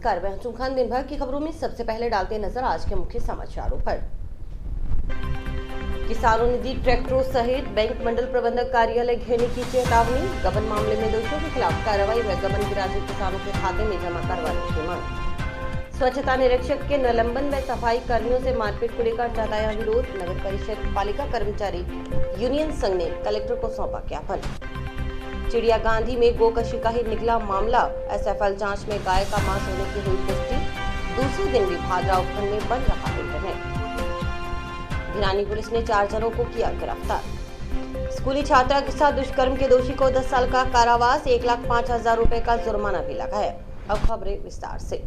नमस्कार, मैं हंसुम खान। दिन भर की खबरों में सबसे पहले डालते नजर आज के मुख्य समाचारों पर। किसानों ने दी ट्रैक्टरों सहित बैंक मंडल प्रबंधक कार्यालय घेरने की चेतावनी। गबन मामले में दोषियों के खिलाफ कार्रवाई व गबन की राशि किसानों के खाते में जमा करवाने की मांग। स्वच्छता निरीक्षक के निलंबन व सफाई कर्मियों से मारपीट को लेकर जताया विरोध। नगर परिषद पालिका कर्मचारी यूनियन संघ ने कलेक्टर को सौंपा ज्ञापन। चिड़िया गांधी में गोकशी का ही निकला मामला। एसएफएल जांच में गाय का मांस होने की हुई पुष्टि। दूसरे दिन भी भादरा उपखंड में बंद रहा इंटरनेट। भिरानी पुलिस ने 4 जनों को किया गिरफ्तार। स्कूली छात्रा के साथ दुष्कर्म के दोषी को 10 साल का कारावास, 1,05,000 रुपए का जुर्माना भी लगा है। अब खबरें विस्तार से।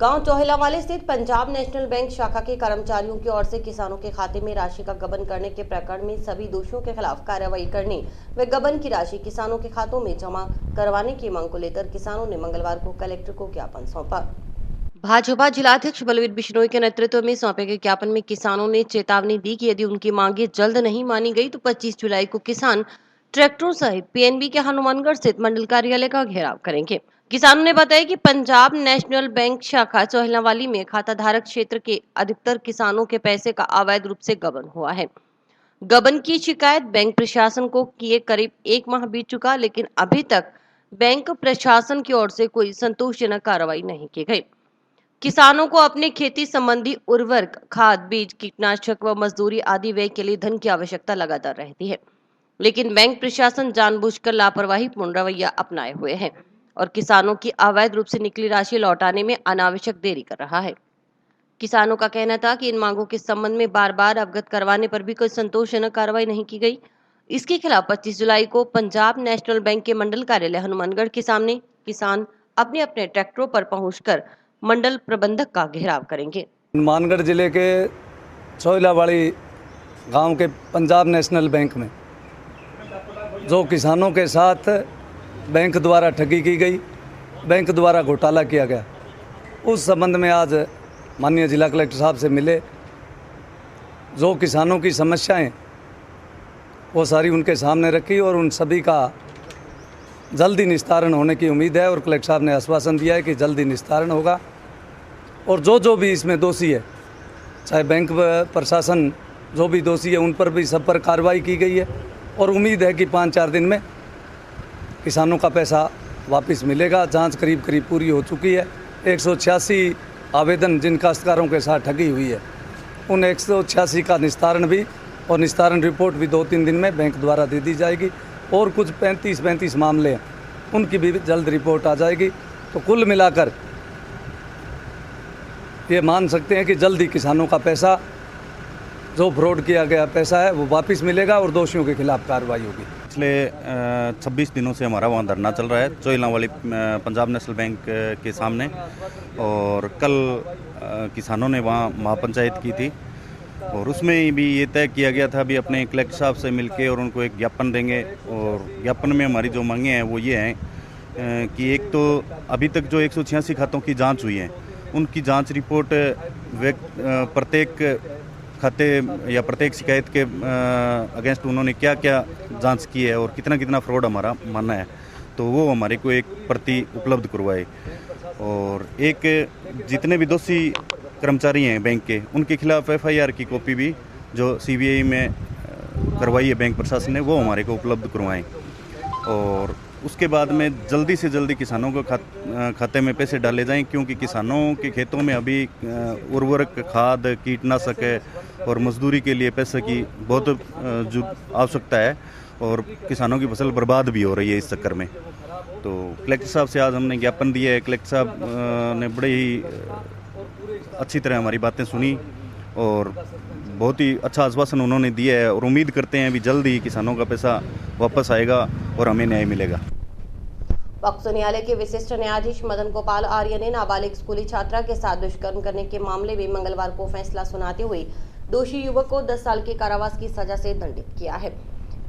गांव चौहेलावाली स्थित पंजाब नेशनल बैंक शाखा के कर्मचारियों की ओर से किसानों के खाते में राशि का गबन करने के प्रकरण में सभी दोषियों के खिलाफ कार्रवाई करने व गबन की राशि किसानों के खातों में जमा करवाने की मांग को लेकर किसानों ने मंगलवार को कलेक्टर को ज्ञापन सौंपा। भाजपा जिलाध्यक्ष बलवीर बिश्नोई के नेतृत्व में सौंपे गए ज्ञापन में किसानों ने चेतावनी दी कि यदि उनकी मांगे जल्द नहीं मानी गई तो 25 जुलाई को किसान ट्रैक्टरों सहित पीएनबी के हनुमानगढ़ स्थित मंडल कार्यालय का घेराव करेंगे। किसानों ने बताया कि पंजाब नेशनल बैंक शाखा चौहेलावाली में खाता धारक क्षेत्र के अधिकतर किसानों के पैसे का अवैध रूप से गबन हुआ है। गबन की शिकायत बैंक प्रशासन को किए करीब 1 माह बीत चुका, लेकिन अभी तक बैंक प्रशासन की ओर से कोई संतोषजनक कार्रवाई नहीं की गई। किसानों को अपने खेती संबंधी उर्वरक, खाद, बीज, कीटनाशक व मजदूरी आदि व्यय के लिए धन की आवश्यकता लगातार रहती है, लेकिन बैंक प्रशासन जानबूझकर लापरवाही पूर्ण रवैया अपनाए हुए है और किसानों की अवैध रूप से निकली राशि लौटाने में अनावश्यक देरी कर रहा है। किसानों का कहना था कि इन मांगों के संबंध में बार बार अवगत करवाने पर भी कोई संतोषजनक कार्रवाई नहीं की गई। इसके खिलाफ 25 जुलाई को पंजाब नेशनल बैंक के मंडल कार्यालय हनुमानगढ़ के सामने किसान अपने अपने ट्रैक्टरों पर पहुंचकर मंडल प्रबंधक का घेराव करेंगे। हनुमानगढ़ जिले के चौहेलावाली गांव के पंजाब नेशनल बैंक में जो किसानों के साथ बैंक द्वारा ठगी की गई, बैंक द्वारा घोटाला किया गया, उस संबंध में आज माननीय जिला कलेक्टर साहब से मिले। जो किसानों की समस्याएं वो सारी उनके सामने रखी और उन सभी का जल्दी निस्तारण होने की उम्मीद है और कलेक्टर साहब ने आश्वासन दिया है कि जल्दी निस्तारण होगा और जो भी इसमें दोषी है, चाहे बैंक प्रशासन जो भी दोषी है उन पर भी सब पर कार्रवाई की गई है और उम्मीद है कि 5-4 दिन में किसानों का पैसा वापस मिलेगा। जांच करीब पूरी हो चुकी है। 186 आवेदन जिन काश्तकारों के साथ ठगी हुई है उन 186 का निस्तारण भी और निस्तारण रिपोर्ट भी 2-3 दिन में बैंक द्वारा दे दी जाएगी और कुछ 35 मामले हैं उनकी भी जल्द रिपोर्ट आ जाएगी। तो कुल मिलाकर ये मान सकते हैं कि जल्दी किसानों का पैसा, जो फ्रॉड किया गया पैसा है, वो वापस मिलेगा और दोषियों के खिलाफ कार्रवाई होगी। पिछले 26 दिनों से हमारा वहाँ धरना चल रहा है चौहेलावाली पंजाब नेशनल बैंक के सामने और कल किसानों ने वहाँ महापंचायत की थी और उसमें भी ये तय किया गया था भी अपने कलेक्टर साहब से मिलके और उनको एक ज्ञापन देंगे और ज्ञापन में हमारी जो मांगे हैं वो ये हैं कि एक तो अभी तक जो 186 खातों की जांच हुई है उनकी जांच रिपोर्ट प्रत्येक खाते या प्रत्येक शिकायत के अगेंस्ट उन्होंने क्या क्या जांच की है और कितना फ्रॉड हमारा मानना है, तो वो हमारे को एक प्रति उपलब्ध करवाए और एक जितने भी दोषी कर्मचारी हैं बैंक के उनके खिलाफ एफआईआर की कॉपी भी जो सीबीआई में करवाई है बैंक प्रशासन ने वो हमारे को उपलब्ध करवाएं और उसके बाद में जल्दी से जल्दी किसानों को खाते में पैसे डाले जाएं, क्योंकि किसानों के खेतों में अभी उर्वरक, खाद, कीटनाशक है और मजदूरी के लिए पैसे की बहुत आवश्यकता है और किसानों की फसल बर्बाद भी हो रही है इस चक्कर में। तो कलेक्टर साहब से आज हमने ज्ञापन दिया है। कलेक्टर साहब ने बड़े ही अच्छी तरह हमारी बातें सुनी और बहुत ही अच्छा आश्वासन उन्होंने दिया है और उम्मीद करते हैं भी जल्द ही किसानों का पैसा वापस आएगा और हमें न्याय मिलेगा। पॉक्सो न्यायालय के विशिष्ट न्यायाधीश मदन गोपाल आर्य ने नाबालिग स्कूली छात्रा के साथ दुष्कर्म करने के मामले में मंगलवार को फैसला सुनाते हुए दोषी युवक को 10 साल के कारावास की सजा से दंडित किया है।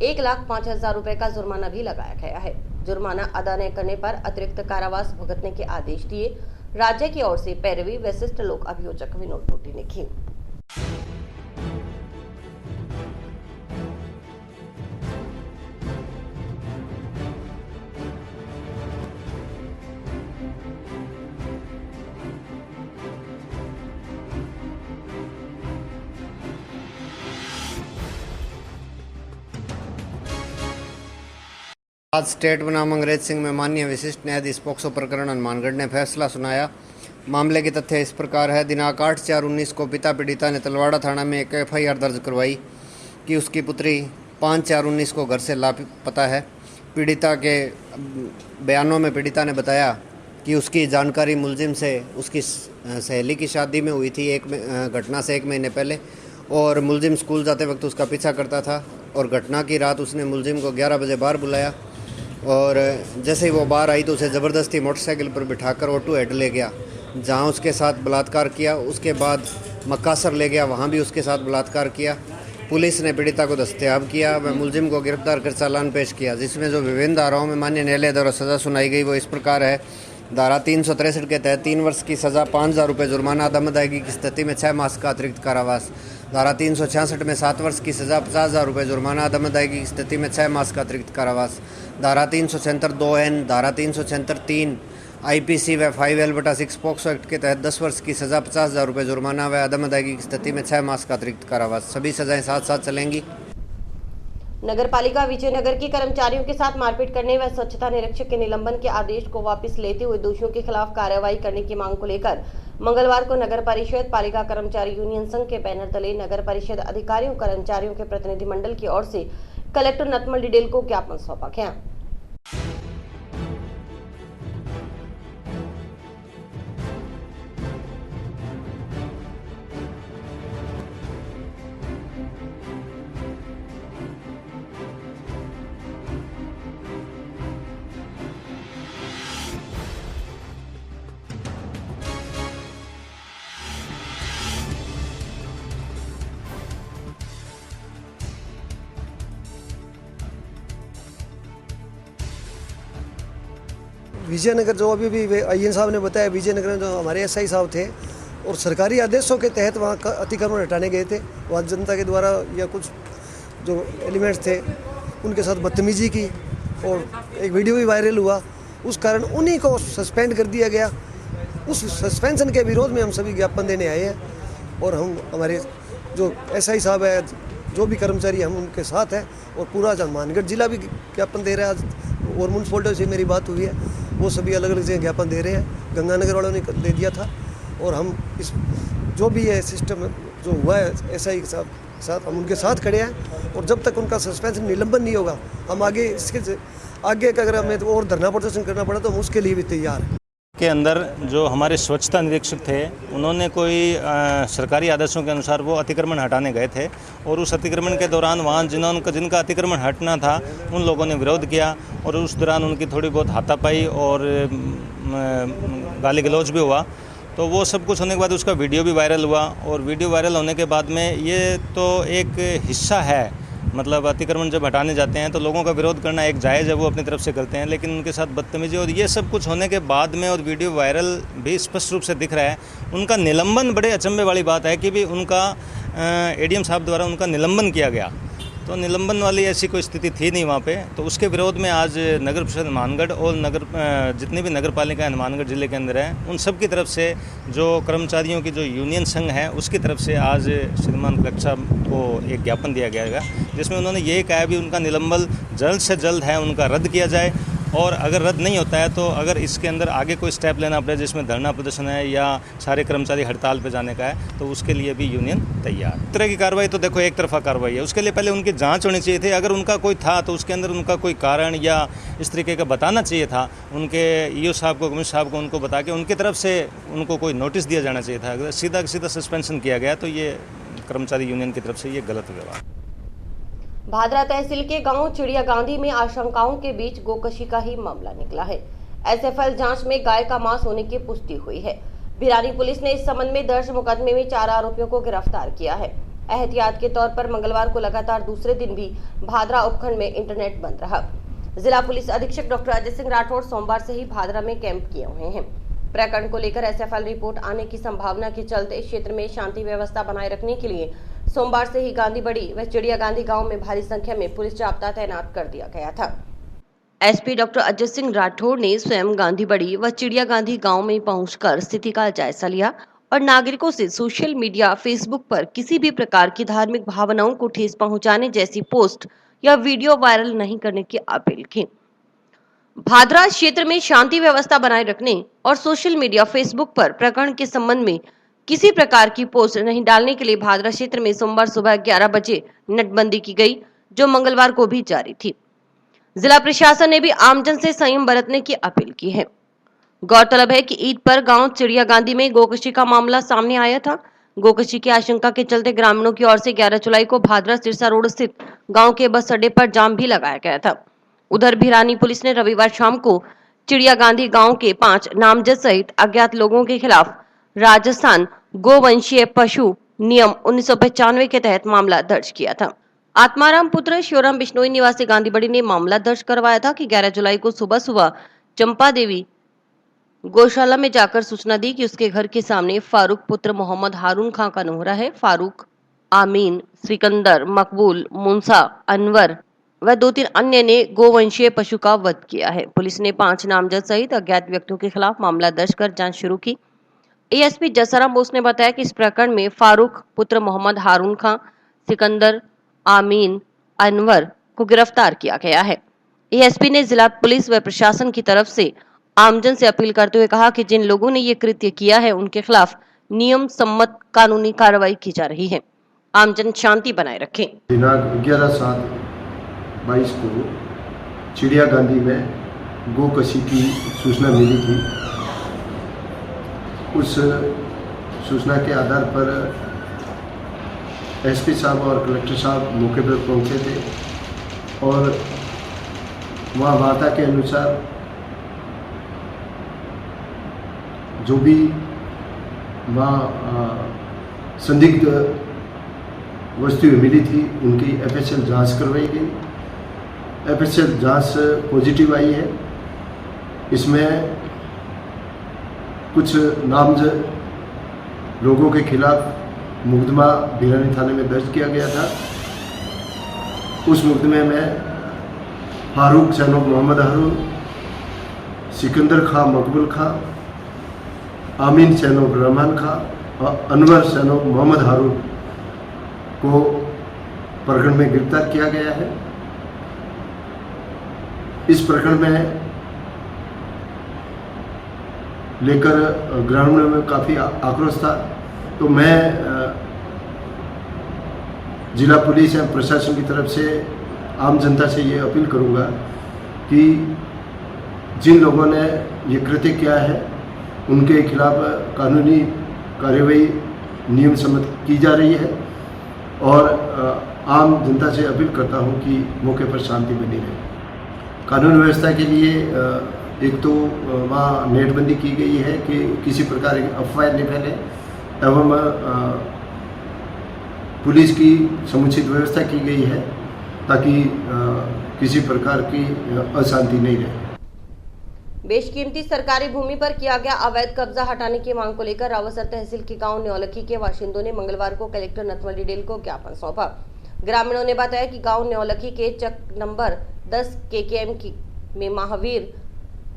1,05,000 रुपए का जुर्माना भी लगाया गया है। जुर्माना अदा न करने पर अतिरिक्त कारावास भुगतने के आदेश दिए। राज्य की ओर से पैरवी विशिष्ट लोक अभियोजक विनोद टोटी ने की। आज स्टेट बनाम अंग्रेज सिंह में माननीय विशिष्ट न्यायाधीश पोक्सो प्रकरण हनुमानगढ़ ने फैसला सुनाया। मामले की तथ्य इस प्रकार है। दिनांक 8/4/19 को पिता पीड़िता ने तलवाड़ा थाना में एक FIR दर्ज करवाई कि उसकी पुत्री 5/4/19 को घर से लापता है। पीड़िता के बयानों में पीड़िता ने बताया कि उसकी जानकारी मुलजिम से उसकी सहेली की शादी में हुई थी घटना से 1 महीने पहले, और मुलजिम स्कूल जाते वक्त उसका पीछा करता था और घटना की रात उसने मुलजिम को 11 बजे बाहर बुलाया और जैसे ही वो बाहर आई तो उसे ज़बरदस्ती मोटरसाइकिल पर बिठाकर ऑटो हेड ले गया, जहां उसके साथ बलात्कार किया। उसके बाद मक्कासर ले गया, वहां भी उसके साथ बलात्कार किया। पुलिस ने पीड़िता को दस्तयाब किया व मुलजिम को गिरफ्तार कर चालान पेश किया, जिसमें जो विभिन्न धाराओं में माननीय न्यायालय द्वारा सज़ा सुनाई गई वो इस प्रकार है। धारा 363 के तहत 3 वर्ष की सज़ा, 5,000 रुपये जुर्माना, अदम अदायगी की स्थिति में 6 मास का अतिरिक्त कारावास। धारा 366 में 7 वर्ष की सज़ा, 50,000 रुपये जुर्माना, अदम अदायगी की स्थिति में 6 मास का अतिरिक्त कारावास। धारा 376 2N, धारा 376 3 IPC व 5L/6 पॉक्सो एक्ट के तहत 10 वर्ष की सज़ा, 50,000 रुपये जुर्माना व अदम अदायगी की स्थिति में 6 मास का अतिरिक्त कारावास। सभी सज़ाएं साथ साथ चलेंगी। नगर पालिका विजयनगर के कर्मचारियों के साथ मारपीट करने व स्वच्छता निरीक्षक के निलंबन के आदेश को वापस लेते हुए दोषियों के खिलाफ कार्रवाई करने की मांग को लेकर मंगलवार को नगर परिषद पालिका कर्मचारी यूनियन संघ के बैनर तले नगर परिषद अधिकारियों कर्मचारियों के प्रतिनिधिमंडल की ओर से कलेक्टर नटमल डिडेल को ज्ञापन सौंपा गया। विजयनगर जो अभी भी अय्यन साहब ने बताया, विजयनगर में जो हमारे SI साहब थे और सरकारी आदेशों के तहत वहाँ का अतिक्रमण हटाने गए थे। वहाँ जनता के द्वारा या कुछ जो एलिमेंट्स थे उनके साथ बदतमीजी की और एक वीडियो भी वायरल हुआ। उस कारण उन्हीं को सस्पेंड कर दिया गया। उस सस्पेंशन के विरोध में हम सभी ज्ञापन देने आए हैं और हम हमारे जो SI साहब है, जो भी कर्मचारी हम उनके साथ हैं और पूरा हनुमानगढ़ जिला भी ज्ञापन दे रहा है। आज और म्यूनसिपल से मेरी बात हुई है, वो सभी अलग अलग जगह ज्ञापन दे रहे हैं। गंगानगर वालों ने दे दिया था और हम इस जो भी है सिस्टम जो हुआ है SI के साथ हम उनके साथ खड़े हैं और जब तक उनका सस्पेंशन निलंबन नहीं होगा हम आगे इसके आगे का अगर हमें तो और धरना प्रदर्शन करना पड़ा तो हम उसके लिए भी तैयार हैं। के अंदर जो हमारे स्वच्छता निरीक्षक थे उन्होंने कोई सरकारी आदेशों के अनुसार वो अतिक्रमण हटाने गए थे और उस अतिक्रमण के दौरान वहाँ जिनका अतिक्रमण हटना था उन लोगों ने विरोध किया और उस दौरान उनकी थोड़ी बहुत हाथापाई और गाली गलौज भी हुआ। तो वो सब कुछ होने के बाद उसका वीडियो भी वायरल हुआ और वीडियो वायरल होने के बाद में ये तो एक हिस्सा है, मतलब अतिक्रमण जब हटाने जाते हैं तो लोगों का विरोध करना एक जायज़ है, वो अपनी तरफ से करते हैं, लेकिन उनके साथ बदतमीजी और ये सब कुछ होने के बाद में और वीडियो वायरल भी स्पष्ट रूप से दिख रहा है। उनका निलंबन बड़े अचंभे वाली बात है कि भी उनका ADM साहब द्वारा उनका निलंबन किया गया। तो निलंबन वाली ऐसी कोई स्थिति थी नहीं वहाँ पे। तो उसके विरोध में आज नगर परिषद हनुमानगढ़ और जितनी भी नगर पालिका हनुमानगढ़ ज़िले के अंदर हैं उन सब की तरफ से जो कर्मचारियों की जो यूनियन संघ है उसकी तरफ से आज श्रीमान कलेक्टर साहब को एक ज्ञापन दिया गया है, जिसमें उन्होंने ये कहा भी उनका निलंबन जल्द से जल्द है उनका रद्द किया जाए और अगर रद्द नहीं होता है तो अगर इसके अंदर आगे कोई स्टेप लेना पड़े जिसमें धरना प्रदर्शन है या सारे कर्मचारी हड़ताल पे जाने का है तो उसके लिए भी यूनियन तैयार। इस तरह की कार्रवाई तो देखो एक तरफा कार्रवाई है, उसके लिए पहले उनकी जांच होनी चाहिए थी। अगर उनका कोई था तो उसके अंदर उनका कोई कारण या इस तरीके का बताना चाहिए था उनके EO साहब को, कमिश्नर साहब को, उनको बता के उनकी तरफ से उनको कोई नोटिस दिया जाना चाहिए था। अगर सीधा सीधा सस्पेंशन किया गया तो ये कर्मचारी यूनियन की तरफ से ये गलत व्यवहार। भादरा तहसील के गांव चिड़िया गांधी में आशंकाओं के बीच गोकशी का ही मामला निकला है। SFL जांच में गाय का मांस होने की पुष्टि हुई है। भिरानी पुलिस ने इस संबंध में दर्ज मुकदमे में 4 आरोपियों को गिरफ्तार किया है। एहतियात के तौर पर मंगलवार को लगातार दूसरे दिन भी भादरा उपखंड में इंटरनेट बंद रहा। जिला पुलिस अधीक्षक डॉक्टर अजय सिंह राठौड़ सोमवार से ही भादरा में कैंप किए हुए हैं। प्रकरण को लेकर SFL रिपोर्ट आने की संभावना के चलते इस क्षेत्र में शांति व्यवस्था बनाए रखने के लिए सोमवार से ही गांधी बड़ी व चिड़िया गांधी गांव में भारी संख्या में पुलिस जाब्ता तैनात कर दिया गया था। SP डॉक्टर अजय सिंह राठौड़ ने स्वयं गांधी बड़ी व चिड़िया गांधी गांव में पहुंचकर स्थिति का जायजा लिया और नागरिकों से सोशल मीडिया फेसबुक पर किसी भी प्रकार की धार्मिक भावनाओं को ठेस पहुंचाने जैसी पोस्ट या वीडियो वायरल नहीं करने की अपील की। भादरा क्षेत्र में शांति व्यवस्था बनाए रखने और सोशल मीडिया फेसबुक पर प्रकरण के संबंध में किसी प्रकार की पोस्ट नहीं डालने के लिए भादरा क्षेत्र में सोमवार सुबह 11 बजे नटबंदी की गई, जो मंगलवार को भी जारी थी। जिला प्रशासन ने भी आमजन से संयम बरतने की अपील की है। गौरतलब है कि ईद पर गांव चिड़िया गांधी में गोकशी का मामला सामने आया था। गोकशी की आशंका के चलते ग्रामीणों की ओर से 11 जुलाई को भादरा सिरसा रोड स्थित गांव के बस अड्डे पर जाम भी लगाया गया था। उधर भिरानी पुलिस ने रविवार शाम को चिड़िया गांधी गांव के 5 नामजद सहित अज्ञात लोगों के खिलाफ राजस्थान गोवंशीय पशु नियम 1995 के तहत मामला दर्ज किया था। आत्माराम पुत्र शिवराम बिश्नोई निवासी गांधीबड़ी ने मामला दर्ज करवाया था कि 11 जुलाई को सुबह सुबह चंपा देवी गौशाला में जाकर सूचना दी कि उसके घर के सामने फारूक पुत्र मोहम्मद हारून खां का नोहरा है। फारूक, आमीन, सिकंदर, मकबूल, मुंसा, अनवर व 2-3 अन्य ने गोवंशीय पशु का वध किया है। पुलिस ने 5 नामजद सहित अज्ञात व्यक्तियों के खिलाफ मामला दर्ज कर जांच शुरू की। एएसपी जसाराम बोस ने बताया कि इस प्रकरण में फारूक पुत्र मोहम्मद हारून खां, सिकंदर, आमीन, अनवर को गिरफ्तार किया गया है। एएसपी ने जिला पुलिस व प्रशासन की तरफ से आमजन से अपील करते हुए कहा कि जिन लोगों ने ये कृत्य किया है उनके खिलाफ नियम सम्मत कानूनी कार्रवाई की जा रही है। आमजन शांति बनाए रखें। दिनांक 11/7/22 को चिड़िया गांधी में गोकशी की सूचना मिली थी। उस सूचना के आधार पर एसपी साहब और कलेक्टर साहब मौके पर पहुंचे थे और वहाँ वार्ता के अनुसार जो भी वहाँ संदिग्ध वस्तुएं मिली थी उनकी एफएसएल जांच करवाई गई। एफएसएल जांच पॉजिटिव आई है। इसमें कुछ नामजद लोगों के खिलाफ मुकदमा भिरानी थाने में दर्ज किया गया था। उस मुकदमे में फारूक सैनोब मोहम्मद हारून, सिकंदर खां मकबूल खां, आमीन सैनोब रहमान खां और अनवर सैनोब मोहम्मद हारून को प्रकरण में गिरफ्तार किया गया है। इस प्रकरण में लेकर ग्रामीणों में काफ़ी आक्रोश था। तो मैं जिला पुलिस एवं प्रशासन की तरफ से आम जनता से ये अपील करूंगा कि जिन लोगों ने ये कृत्य किया है उनके खिलाफ कानूनी कार्यवाही नियम सम्मत की जा रही है और आम जनता से अपील करता हूं कि मौके पर शांति बनी रहे। कानून व्यवस्था के लिए एक तो वहाँ नेटबंदी की गई है कि किसी प्रकार की अफवाह नहीं फैले एवं पुलिस की समुचित व्यवस्था की गई है ताकि किसी प्रकार की अशांति नहीं रहे। बेशकीमती सरकारी भूमि पर किया गया अवैध कब्जा हटाने की मांग को लेकर रावसर तहसील के गांव न्यौलखी के बाशिंदों ने मंगलवार को कलेक्टर नथमल डिडेल को ज्ञापन सौंपा। ग्रामीणों ने बताया कि गांव न्यौलखी के चक नंबर 10 केकेएम में महावीर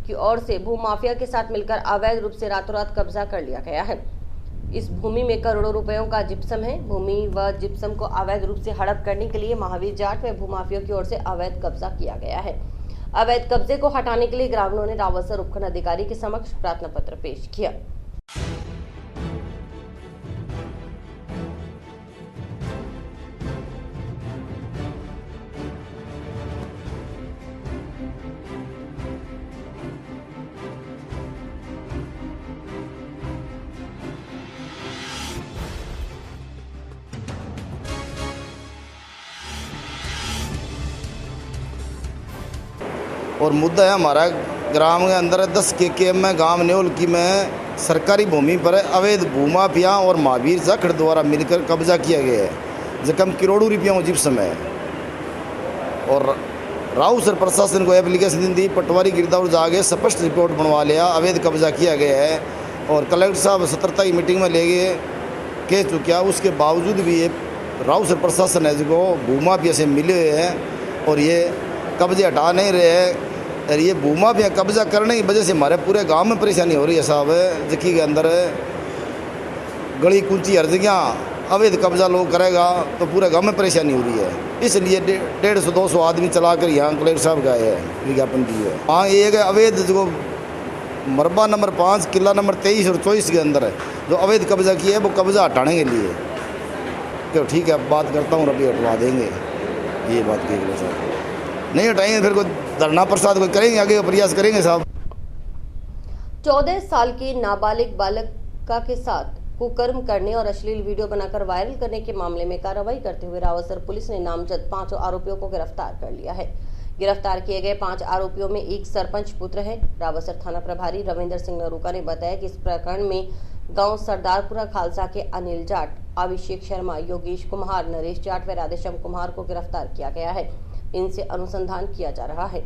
की ओर से भूमाफिया के साथ मिलकर अवैध रूप से रातों रात कब्जा कर लिया गया है। इस भूमि में करोड़ों रुपयों का जिप्सम है। भूमि व जिप्सम को अवैध रूप से हड़प करने के लिए महावीर जाट व भूमाफियों की ओर से अवैध कब्जा किया गया है। अवैध कब्जे को हटाने के लिए ग्रामीणों ने रावसर उपखंड अधिकारी के समक्ष प्रार्थना पत्र पेश किया। और मुद्दा है हमारा ग्राम के अंदर 10 केकेएम में गांव न्यौलखी में सरकारी भूमि पर अवैध भूमाफिया और महावीर जाखड़ द्वारा मिलकर कब्जा किया गया है, जखम करोड़ों रुपयों जिप्सम है। और रावसर प्रशासन को एप्लीकेशन दी, पटवारी गिरदावर जाके स्पष्ट रिपोर्ट बनवा लिया, अवैध कब्जा किया गया है। और कलेक्टर साहब सतर्कता की मीटिंग में ले गए कह चुका, उसके बावजूद भी ये रावसर प्रशासन है जो भूमाफिया से मिले हुए हैं और ये कब्जे हटा नहीं रहे हैं। और ये भूमाफिया कब्जा करने की वजह से हमारे पूरे गांव में परेशानी हो रही है साहब। जखी के अंदर गली कूची हर जगह अवैध कब्जा लोग करेगा तो पूरे गांव में परेशानी हो रही है। इसलिए 150-200 आदमी चला कर यहाँ कलेक्टर साहब गए हैं, विज्ञापन दिए है। हाँ, एक अवैध जो मरबा नंबर 5 किला नंबर 23 और 24 के अंदर है जो अवैध कब्जा किया है, वो कब्जा हटाने के लिए तो ठीक है, बात करता हूँ, अभी हटवा देंगे। ये बात कही साहब, नहीं हटाएंगे फिर कोई धरना प्रसाद कोई करेंगे, आगे प्रयास करेंगे साहब। 14 साल की नाबालिग बालिका के साथ कुकर्म करने और अश्लील वीडियो बनाकर वायरल करने के मामले में कार्रवाई करते हुए रावतसर पुलिस ने नामजद 5 आरोपियों को गिरफ्तार कर लिया है। गिरफ्तार किए गए 5 आरोपियों में एक सरपंच पुत्र है। रावतसर थाना प्रभारी रविंद्र सिंह नरूका ने बताया कि इस प्रकरण में गांव सरदारपुरा खालसा के अनिल जाट, अभिषेक शर्मा, योगेश कुमार, नरेश जाट व राधेश्याम कुमार को गिरफ्तार किया गया है। इनसे अनुसंधान किया जा रहा है।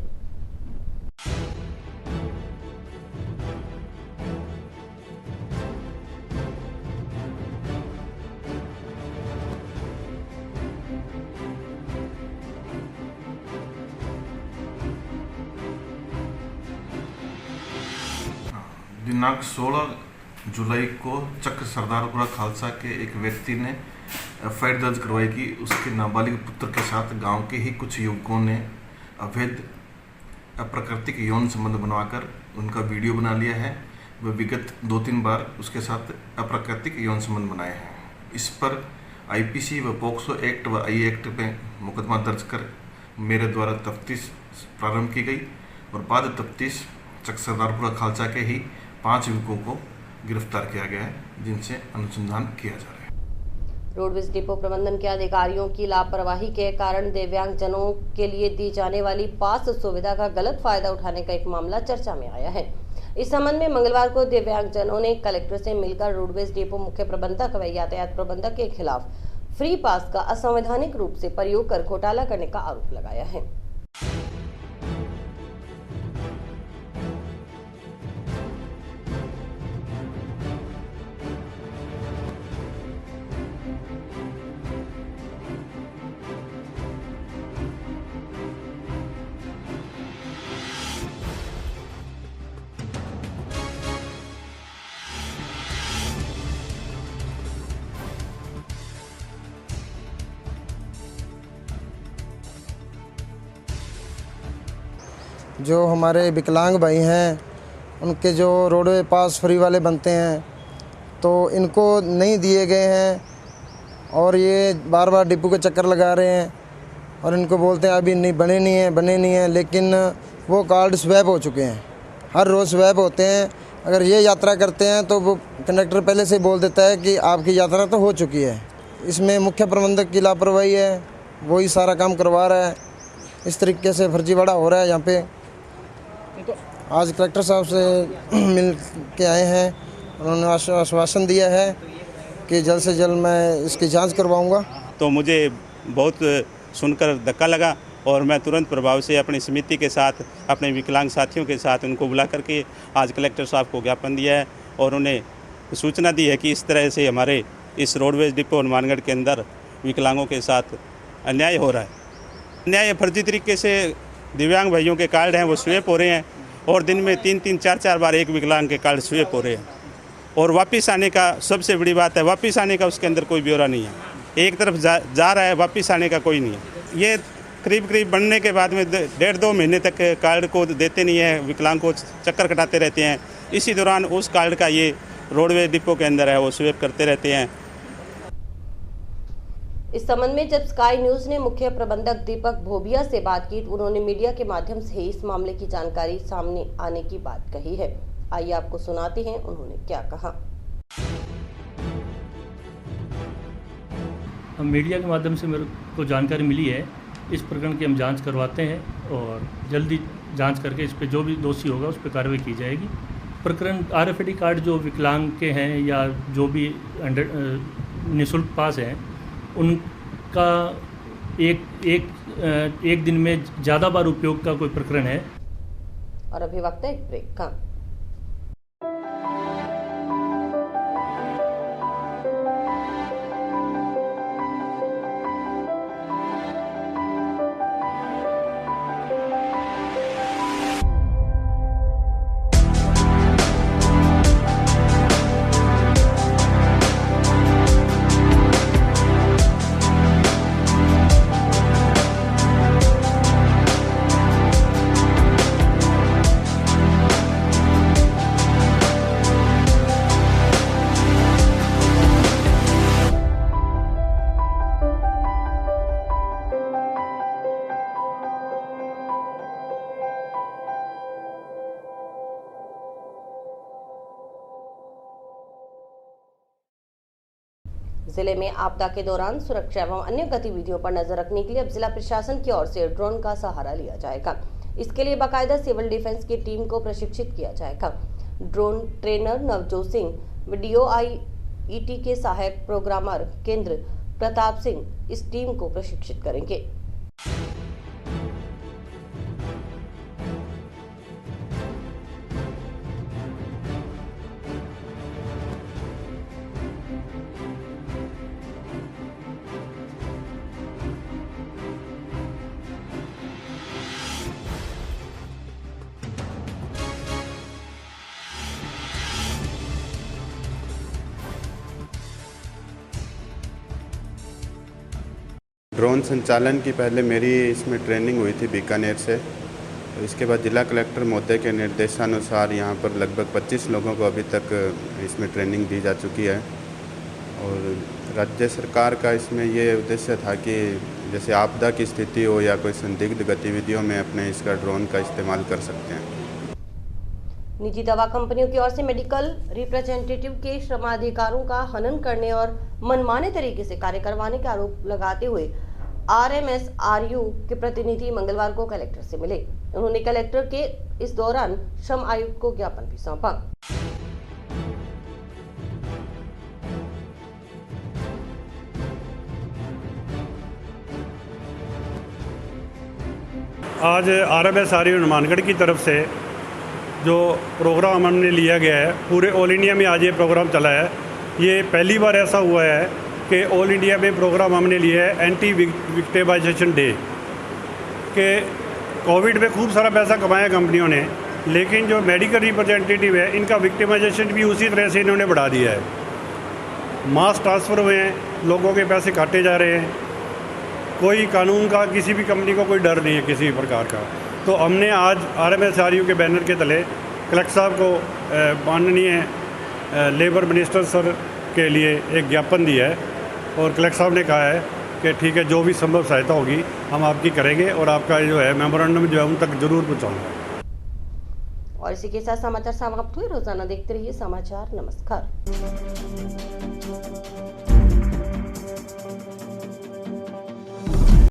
दिनांक 16 जुलाई को चक्र सरदारपुरा खालसा के एक व्यक्ति ने एफआईआर दर्ज करवाई कि उसके नाबालिग पुत्र के साथ गांव के ही कुछ युवकों ने अवैध अप्राकृतिक यौन संबंध बनवाकर उनका वीडियो बना लिया है। वह विगत 2-3 बार उसके साथ अप्राकृतिक यौन संबंध बनाए हैं। इस पर आईपीसी व पोक्सो एक्ट व आई एक्ट में मुकदमा दर्ज कर मेरे द्वारा तफ्तीश प्रारंभ की गई और बाद तफ्तीश चक्र सरदारपुरा खालसा के ही 5 युवकों को गिरफ्तार किया गया है, जिनसे अनुसंधान किया जा रहा है। रोडवेज डिपो प्रबंधन के अधिकारियों की लापरवाही के कारण दिव्यांगजनों के लिए दी जाने वाली पास सुविधा का गलत फायदा उठाने का एक मामला चर्चा में आया है। इस संबंध में मंगलवार को दिव्यांगजनों ने कलेक्टर से मिलकर रोडवेज डिपो मुख्य प्रबंधक व यातायात प्रबंधक के खिलाफ फ्री पास का असंवैधानिक रूप से प्रयोग कर घोटाला करने का आरोप लगाया है। जो हमारे विकलांग भाई हैं उनके जो रोडवे पास फ्री वाले बनते हैं तो इनको नहीं दिए गए हैं और ये बार बार डिपो के चक्कर लगा रहे हैं और इनको बोलते हैं अभी नहीं बने नहीं हैं, लेकिन वो कार्ड स्वैप हो चुके हैं। हर रोज़ स्वैप होते हैं। अगर ये यात्रा करते हैं तो वो कंडक्टर पहले से बोल देता है कि आपकी यात्रा तो हो चुकी है। इसमें मुख्य प्रबंधक की लापरवाही है, वही सारा काम करवा रहा है। इस तरीके से फर्जीवाड़ा हो रहा है यहाँ पे। आज कलेक्टर साहब से मिल के आए हैं, उन्होंने आश्वासन दिया है कि जल्द से जल्द मैं इसकी जांच करवाऊंगा। तो मुझे बहुत सुनकर धक्का लगा और मैं तुरंत प्रभाव से अपनी समिति के साथ, अपने विकलांग साथियों के साथ उनको बुला करके आज कलेक्टर साहब को ज्ञापन दिया है और उन्हें सूचना दी है कि इस तरह से हमारे इस रोडवेज डिपो हनुमानगढ़ के अंदर विकलांगों के साथ अन्याय हो रहा है। अन्याय फर्जी तरीके से दिव्यांग भाइयों के कार्ड हैं वो स्वेप हो रहे हैं और दिन में 3-3, 4-4 बार एक विकलांग के कार्ड स्वेप हो रहे हैं और वापस आने का सबसे बड़ी बात है, वापस आने का उसके अंदर कोई ब्यौरा नहीं है। एक तरफ जा रहा है, वापस आने का कोई नहीं है। ये करीब बनने के बाद में 1.5-2 महीने तक कार्ड को देते नहीं है, विकलांग को चक्कर कटाते रहते हैं। इसी दौरान उस कार्ड का ये रोडवेज डिपो के अंदर है वो स्वेप करते रहते हैं। इस संबंध में जब स्काई न्यूज ने मुख्य प्रबंधक दीपक भोबिया से बात की तो उन्होंने मीडिया के माध्यम से इस मामले की जानकारी सामने आने की बात कही है। आइए आपको सुनाते हैं उन्होंने क्या कहा। हम मीडिया के माध्यम से मेरे को जानकारी मिली है, इस प्रकरण की हम जांच करवाते हैं और जल्दी जांच करके इस पे जो भी दोषी होगा उस पर कार्रवाई की जाएगी। प्रकरण RFID कार्ड जो विकलांग के हैं या जो भी निःशुल्क पास हैं उनका एक दिन में ज़्यादा बार उपयोग का कोई प्रकरण है। और अभी वक्त है एक ब्रेक का। जिले में आपदा के दौरान सुरक्षा एवं अन्य गतिविधियों पर नजर रखने के लिए अब जिला प्रशासन की ओर से ड्रोन का सहारा लिया जाएगा। इसके लिए बाकायदा सिविल डिफेंस की टीम को प्रशिक्षित किया जाएगा। Drone trainer Navjot Singh, video IET के सहायक प्रोग्रामर केंद्र प्रताप सिंह इस टीम को प्रशिक्षित करेंगे। ड्रोन संचालन की पहले मेरी इसमें ट्रेनिंग हुई थी बीकानेर से। तो इसके बाद जिला कलेक्टर महोदय के निर्देशानुसार यहाँ पर लगभग 25 लोगों को अभी तक इसमें ट्रेनिंग दी जा चुकी है। और राज्य सरकार का इसमें ये उद्देश्य था कि जैसे आपदा की स्थिति हो या कोई संदिग्ध गतिविधियों में अपने इसका ड्रोन का इस्तेमाल कर सकते हैं। निजी दवा कंपनियों की ओर से मेडिकल रिप्रेजेंटेटिव के श्रमाधिकारों का हनन करने और मनमाने तरीके से कार्य करवाने के आरोप लगाते हुए RMSRU के प्रतिनिधि मंगलवार को कलेक्टर से मिले। उन्होंने कलेक्टर के इस दौरान श्रम आयुक्त को ज्ञापन भी सौंपा। आज RMSRU हनुमानगढ़ की तरफ से जो प्रोग्राम हमने लिया गया है, पूरे ऑल इंडिया में आज ये प्रोग्राम चला है। ये पहली बार ऐसा हुआ है कि ऑल इंडिया में प्रोग्राम हमने लिया है एंटी विक्टिमाइजेशन डे के। कोविड में खूब सारा पैसा कमाया कंपनियों ने, लेकिन जो मेडिकल रिप्रेजेंटेटिव है इनका विक्टिमाइजेशन भी उसी तरह से इन्होंने बढ़ा दिया है। मास ट्रांसफ़र हुए हैं, लोगों के पैसे काटे जा रहे हैं। कोई कानून का किसी भी कंपनी को कोई डर नहीं है किसी भी प्रकार का। तो हमने आज RMSRU के बैनर के तले कलेक्टर साहब को माननीय लेबर मिनिस्टर सर के लिए एक ज्ञापन दिया है और कलेक्टर साहब ने कहा है कि ठीक है, जो भी संभव सहायता होगी हम आपकी करेंगे और आपका जो है मेमोरेंडम जो है उन तक जरूर पहुँचाऊँगा। और इसी के साथ समाचार समाप्त हुए। रोजाना देखते रहिए समाचार। नमस्कार।